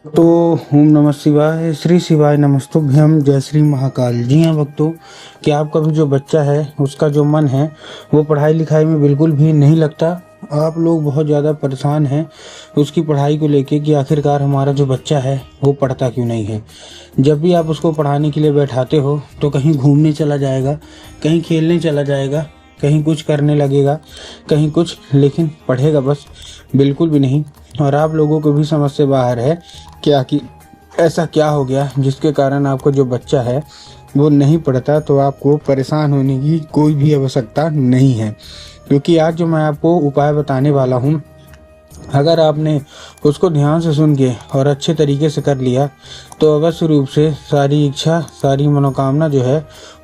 तो ओम नमः शिवाय, श्री शिवाय नमस्तुभ्यम, जय श्री महाकाल। जी हाँ भक्तों, कि आपका भी जो बच्चा है उसका जो मन है वो पढ़ाई लिखाई में बिल्कुल भी नहीं लगता। आप लोग बहुत ज़्यादा परेशान हैं उसकी पढ़ाई को लेके कि आखिरकार हमारा जो बच्चा है वो पढ़ता क्यों नहीं है। जब भी आप उसको पढ़ाने के लिए बैठाते हो तो कहीं घूमने चला जाएगा, कहीं खेलने चला जाएगा, कहीं कुछ करने लगेगा, कहीं कुछ, लेकिन पढ़ेगा बस बिल्कुल भी नहीं। और आप लोगों को भी समझ से बाहर है क्या कि ऐसा क्या हो गया जिसके कारण आपका जो बच्चा है वो नहीं पढ़ता। तो आपको परेशान होने की कोई भी आवश्यकता नहीं है, क्योंकि आज जो मैं आपको उपाय बताने वाला हूँ, अगर आपने उसको ध्यान से सुन के और अच्छे तरीके से कर लिया तो अवश्य रूप से सारी इच्छा, सारी मनोकामना जो है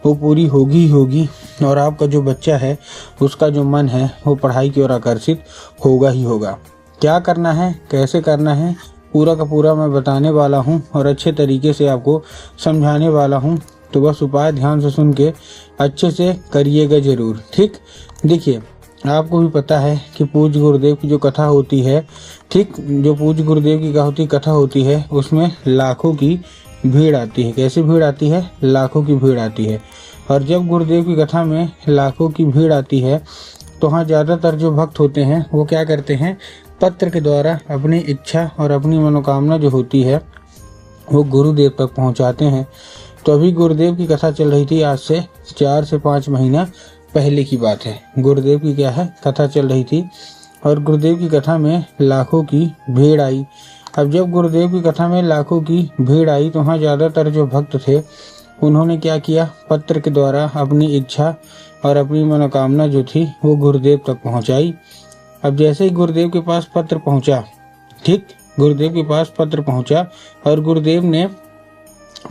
वो पूरी होगी ही होगी। और आपका जो बच्चा है उसका जो मन है वो पढ़ाई की ओर आकर्षित होगा ही होगा। क्या करना है, कैसे करना है, पूरा का पूरा मैं बताने वाला हूँ और अच्छे तरीके से आपको समझाने वाला हूँ। तो बस उपाय ध्यान से सुन के अच्छे से करिएगा ज़रूर, ठीक। देखिए, आपको भी पता है कि पूज्य गुरुदेव की जो कथा होती है, ठीक, जो पूज्य गुरुदेव की कथा होती है उसमें लाखों की भीड़ आती है। कैसी भीड़ आती है? लाखों की भीड़ आती है। और जब गुरुदेव की कथा में लाखों की भीड़ आती है तो हाँ, ज़्यादातर जो भक्त होते हैं वो क्या करते हैं, पत्र के द्वारा अपनी इच्छा और अपनी मनोकामना जो होती है वो गुरुदेव तक पहुंचाते हैं। तो अभी गुरुदेव की कथा चल रही थी, आज से 4 से 5 महीना पहले की बात है। गुरुदेव की क्या है, कथा चल रही थी और गुरुदेव की कथा में लाखों की भीड़ आई। अब जब गुरुदेव की कथा में लाखों की भीड़ आई तो वहाँ ज़्यादातर जो भक्त थे उन्होंने क्या किया, पत्र के द्वारा अपनी इच्छा और अपनी मनोकामना जो थी वो गुरुदेव तक पहुँचाई। अब जैसे ही गुरुदेव के पास पत्र पहुँचा, ठीक, गुरुदेव के पास पत्र पहुँचा और गुरुदेव ने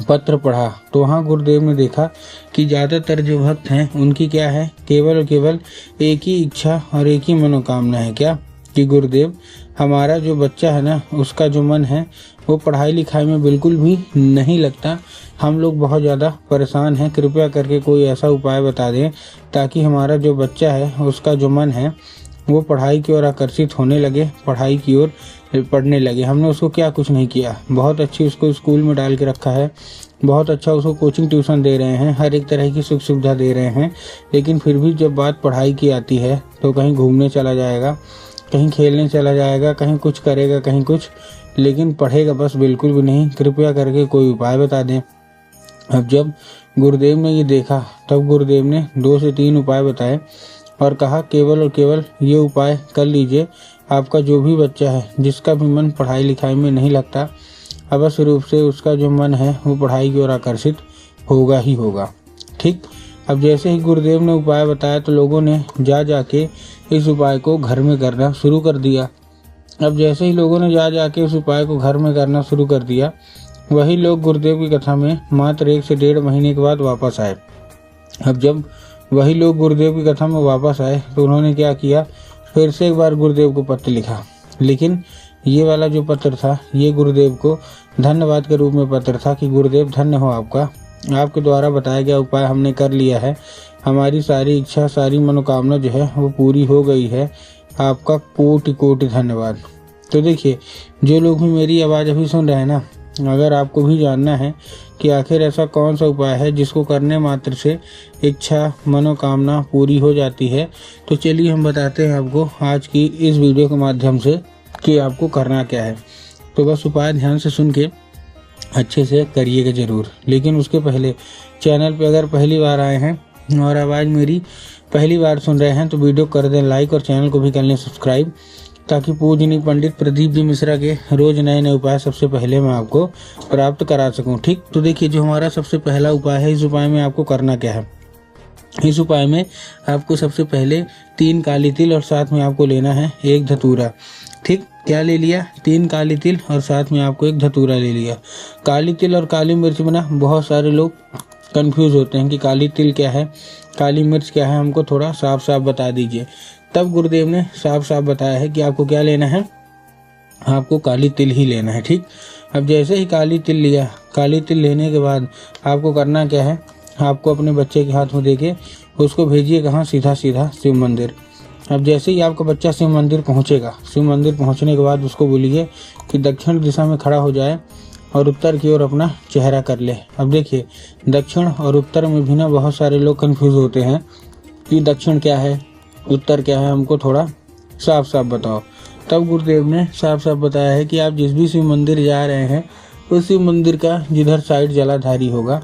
पत्र पढ़ा तो वहाँ गुरुदेव ने देखा कि ज़्यादातर जो भक्त हैं उनकी क्या है, केवल और केवल एक ही इच्छा और एक ही मनोकामना है। क्या? कि गुरुदेव, हमारा जो बच्चा है ना उसका जो मन है वो पढ़ाई लिखाई में बिल्कुल भी नहीं लगता। हम लोग बहुत ज़्यादा परेशान हैं, कृपया करके कोई ऐसा उपाय बता दें ताकि हमारा जो बच्चा है उसका जो मन है वो पढ़ाई की ओर आकर्षित होने लगे, पढ़ाई की ओर पढ़ने लगे। हमने उसको क्या कुछ नहीं किया, बहुत अच्छी उसको स्कूल में डाल के रखा है, बहुत अच्छा उसको कोचिंग ट्यूशन दे रहे हैं, हर एक तरह की सुख सुविधा दे रहे हैं, लेकिन फिर भी जब बात पढ़ाई की आती है तो कहीं घूमने चला जाएगा, कहीं खेलने चला जाएगा, कहीं कुछ करेगा, कहीं कुछ, लेकिन पढ़ेगा बस बिल्कुल भी नहीं। कृपया करके कोई उपाय बता दें। अब जब गुरुदेव ने ये देखा तब गुरुदेव ने 2 से 3 उपाय बताए और कहा केवल और केवल ये उपाय कर लीजिए। आपका जो भी बच्चा है जिसका भी मन पढ़ाई लिखाई में नहीं लगता, अवश्य रूप से उसका जो मन है वो पढ़ाई की ओर आकर्षित होगा ही होगा, ठीक। अब जैसे ही गुरुदेव ने उपाय बताया तो लोगों ने जाके इस उपाय को घर में करना शुरू कर दिया। अब जैसे ही लोगों ने जाके इस उपाय को घर में करना शुरू कर दिया, वही लोग गुरुदेव की कथा में मात्र 1 से 1.5 महीने के बाद वापस आए। अब जब वही लोग गुरुदेव की कथा में वापस आए तो उन्होंने क्या किया, फिर से एक बार गुरुदेव को पत्र लिखा। लेकिन ये वाला जो पत्र था ये गुरुदेव को धन्यवाद के रूप में पत्र था कि गुरुदेव धन्य हो आपका, आपके द्वारा बताया गया उपाय हमने कर लिया है, हमारी सारी इच्छा, सारी मनोकामना जो है वो पूरी हो गई है, आपका कोटि कोटि धन्यवाद। तो देखिए, जो लोग भी मेरी आवाज़ अभी सुन रहे हैं ना, अगर आपको भी जानना है कि आखिर ऐसा कौन सा उपाय है जिसको करने मात्र से इच्छा, मनोकामना पूरी हो जाती है, तो चलिए हम बताते हैं आपको आज की इस वीडियो के माध्यम से कि आपको करना क्या है। तो बस उपाय ध्यान से सुन के अच्छे से करिएगा ज़रूर। लेकिन उसके पहले चैनल पे अगर पहली बार आए हैं और आवाज़ मेरी पहली बार सुन रहे हैं तो वीडियो कर दें लाइक और चैनल को भी कर लें सब्सक्राइब, ताकि पूजनीय पंडित प्रदीप जी मिश्रा के रोज़ नए नए उपाय सबसे पहले मैं आपको प्राप्त करा सकूं, ठीक। तो देखिए, जो हमारा सबसे पहला उपाय है, इस उपाय में आपको करना क्या है। इस उपाय में आपको सबसे पहले 3 काली तिल और साथ में आपको लेना है 1 धतूरा, ठीक। क्या ले लिया? 3 काली तिल और साथ में आपको 1 धतूरा ले लिया। काली तिल और काली मिर्च में ना बहुत सारे लोग कंफ्यूज होते हैं कि काली तिल क्या है, काली मिर्च क्या है, हमको थोड़ा साफ साफ बता दीजिए। तब गुरुदेव ने साफ साफ बताया है कि आपको क्या लेना है, आपको काली तिल ही लेना है, ठीक। अब जैसे ही काली तिल लिया, काली तिल लेने के बाद आपको करना क्या है, आपको अपने बच्चे के हाथ में देके उसको भेजिए कहाँ, सीधा सीधा शिव मंदिर। अब जैसे ही आपका बच्चा शिव मंदिर पहुंचेगा, शिव मंदिर पहुंचने के बाद उसको बोलिए कि दक्षिण दिशा में खड़ा हो जाए और उत्तर की ओर अपना चेहरा कर ले। अब देखिए, दक्षिण और उत्तर में भी ना बहुत सारे लोग कंफ्यूज होते हैं कि दक्षिण क्या है, उत्तर क्या है, हमको थोड़ा साफ साफ बताओ। तब गुरुदेव ने साफ साफ बताया है कि आप जिस भी शिव मंदिर जा रहे हैं उस शिव मंदिर का जिधर साइड जलाधारी होगा,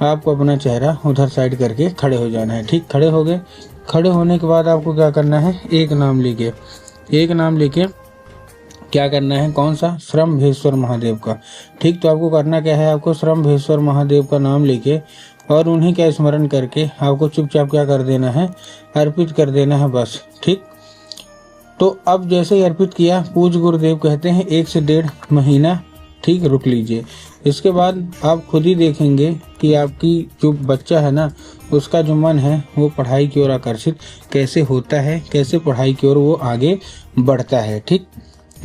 आपको अपना चेहरा उधर साइड करके खड़े हो जाना है। ठीक, खड़े हो गए। खड़े होने के बाद आपको क्या करना है, एक नाम लेके क्या करना है, कौन सा, श्रम्भेश्वर महादेव का। ठीक, तो आपको करना क्या है, आपको श्रम्भेश्वर महादेव का नाम लेके और उन्हीं का स्मरण करके आपको चुपचाप क्या कर देना है, अर्पित कर देना है बस। ठीक, तो अब जैसे ही अर्पित किया, पूज्य गुरुदेव कहते हैं 1 से 1.5 महीना ठीक रुक लीजिए। इसके बाद आप खुद ही देखेंगे कि आपकी जो बच्चा है ना, उसका जो मन है वो पढ़ाई की ओर आकर्षित कैसे होता है, कैसे पढ़ाई की ओर वो आगे बढ़ता है। ठीक,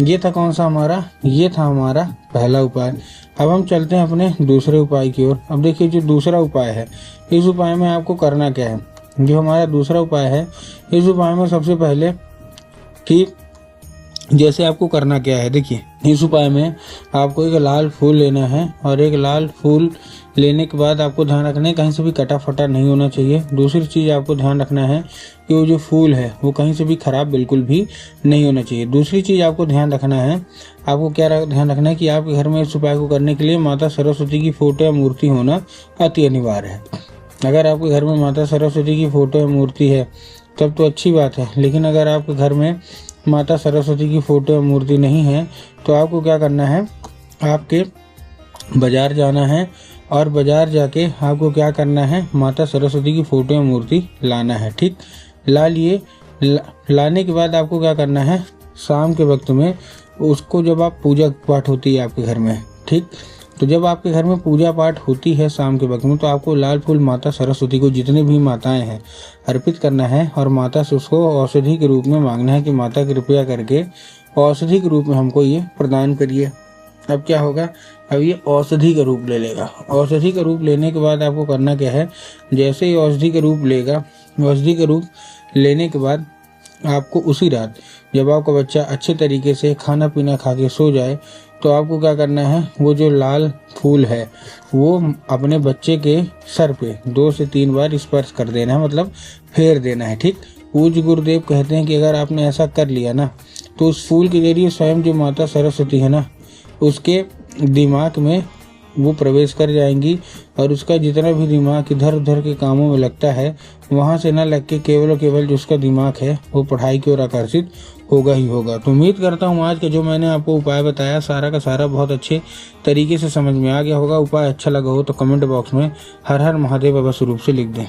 ये था कौन सा हमारा, ये था हमारा पहला उपाय। अब हम चलते हैं अपने दूसरे उपाय की ओर। अब देखिए, जो दूसरा उपाय है, इस उपाय में आपको करना क्या है। जो हमारा दूसरा उपाय है, इस उपाय में सबसे पहले कि जैसे आपको करना क्या है, देखिए इस उपाय में आपको एक लाल फूल लेना है और एक लाल फूल लेने के बाद आपको ध्यान रखना है कहीं से भी कटा फटा नहीं होना चाहिए। दूसरी चीज़ आपको ध्यान रखना है कि वो जो फूल है वो कहीं से भी खराब बिल्कुल भी नहीं होना चाहिए। दूसरी चीज़ आपको ध्यान रखना है, आपको क्या ध्यान रखना है कि आपके घर में इस उपाय को करने के लिए माता सरस्वती की फोटो या मूर्ति होना अति अनिवार्य है। अगर आपके घर में माता सरस्वती की फोटो या मूर्ति है तब तो अच्छी बात है, लेकिन अगर आपके घर में माता सरस्वती की फोटो या मूर्ति नहीं है तो आपको क्या करना है, आपके बाजार जाना है और बाजार जाके आपको क्या करना है, माता सरस्वती की फोटो या मूर्ति लाना है। ठीक, ला लिए। लाने के बाद आपको क्या करना है, शाम के वक्त में उसको, जब आप पूजा पाठ होती है आपके घर में, ठीक, तो जब आपके घर में पूजा पाठ होती है शाम के वक्त में, तो आपको लाल फूल माता सरस्वती को, जितने भी माताएं हैं, अर्पित करना है और माता से उसको औषधि के रूप में मांगना है कि माता कृपया करके औषधि के रूप में हमको ये प्रदान करिए। अब क्या होगा, अब ये औषधि का रूप ले लेगा। औषधि का रूप लेने के बाद आपको करना क्या है, जैसे ही औषधि का रूप लेगा, औषधि का रूप लेने के बाद आपको उसी रात जब आपका बच्चा अच्छे तरीके से खाना पीना खा के सो जाए, तो आपको क्या करना है, वो जो लाल फूल है वो अपने बच्चे के सर पे 2 से 3 बार स्पर्श कर देना है, मतलब फेर देना है। ठीक, पूज्य गुरुदेव कहते हैं कि अगर आपने ऐसा कर लिया ना, तो उस फूल के जरिए स्वयं जो माता सरस्वती है ना, उसके दिमाग में वो प्रवेश कर जाएंगी और उसका जितना भी दिमाग इधर उधर के कामों में लगता है, वहाँ से ना लग के केवल और केवल जो उसका दिमाग है वो पढ़ाई की ओर आकर्षित होगा ही होगा। तो उम्मीद करता हूँ आज का जो मैंने आपको उपाय बताया सारा का सारा बहुत अच्छे तरीके से समझ में आ गया होगा। उपाय अच्छा लगा हो तो कमेंट बॉक्स में हर हर महादेव अवश्य रूप से लिख दें।